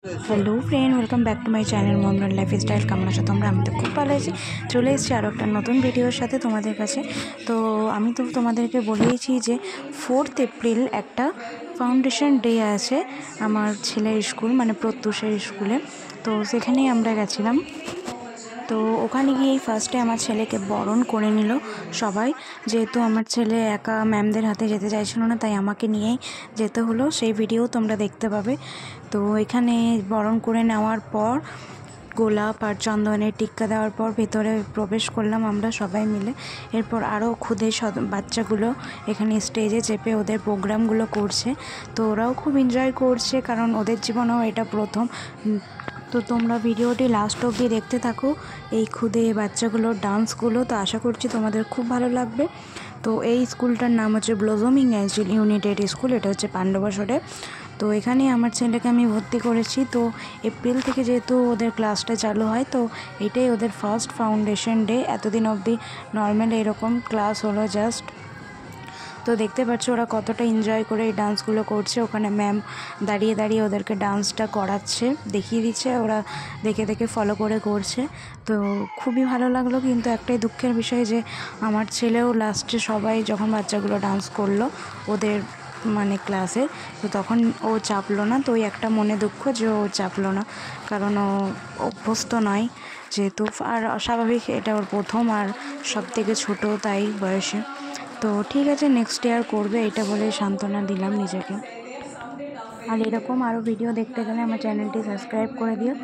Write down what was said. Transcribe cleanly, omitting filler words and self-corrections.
Hello friend, welcome back to my channel মমরান lifestyle. কেমন আছো তোমরা? আমি তো খুব ভালো আছি। চলে এসেছি আরও একটা নতুন ভিডিওর সাথে তোমাদের কাছে। তো আমি তো তোমাদেরকে বলেইছি যে 4th এপ্রিল একটা ফাউন্ডেশন ডে আছে আমার ছেলের স্কুল, মানে প্রত্যুষের স্কুলে। তো সেখানেই আমরা গেছিলাম। তো ওখানে গিয়েই ফার্স্টে আমার ছেলেকে বরণ করে নিল সবাই, যেহেতু আমার ছেলে একা ম্যামদের হাতে যেতে চাইছিল না, তাই আমাকে নিয়েই যেতে হলো। সেই ভিডিও তোমরা দেখতে পাবে। তো এখানে বরণ করে নেওয়ার পর গোলাপ আর চন্দনের টিক্কা দেওয়ার পর ভেতরে প্রবেশ করলাম আমরা সবাই মিলে। এরপর আরও খুদে বাচ্চাগুলো এখানে স্টেজে চেপে ওদের প্রোগ্রামগুলো করছে। তো ওরাও খুব এনজয় করছে, কারণ ওদের জীবনেও এটা প্রথম। তো তোমরা ভিডিওটি লাস্ট অবধি দেখতে থাকো, এই খুদে বাচ্চাগুলোর ডান্সগুলো। তো আশা করছি তোমাদের খুব ভালো লাগবে। তো এই স্কুলটার নাম হচ্ছে ব্লজমিং অ্যাঞ্জেল ইউনাইটেড স্কুল, এটা হচ্ছে পাণ্ডবসরে। তো এখানে আমার ছেলেকে আমি ভর্তি করেছি। তো এপ্রিল থেকে যেহেতু ওদের ক্লাসটা চালু হয়, তো এটাই ওদের ফার্স্ট ফাউন্ডেশন ডে। এতদিন অবধি নর্মাল এরকম ক্লাস হলো জাস্ট। তো দেখতে পাচ্ছ ওরা কতটা এনজয় করে এই ডান্সগুলো করছে। ওখানে ম্যাম দাঁড়িয়ে দাঁড়িয়ে ওদেরকে ডান্সটা করাচ্ছে, দেখিয়ে দিচ্ছে, ওরা দেখে দেখে ফলো করে করছে। তো খুবই ভালো লাগলো। কিন্তু একটাই দুঃখের বিষয় যে আমার ছেলেও লাস্টে সবাই যখন বাচ্চাগুলো ডান্স করলো ওদের মানে ক্লাসে, তো তখন ও চাপলো না। তো ওই একটা মনে দুঃখ যে ও চাপলো না, কারণ ও অভ্যস্ত নয় যেহেতু। আর স্বাভাবিক, এটা ওর প্রথম আর সব থেকে ছোটো তাই বয়সে। তো ঠিক আছে, নেক্সট ইয়ার করবে, এটা বলে সান্ত্বনা দিলাম নিজেকে। আর এরকম আরও ভিডিও দেখতে গেলে আমার চ্যানেলটি সাবস্ক্রাইব করে দিও।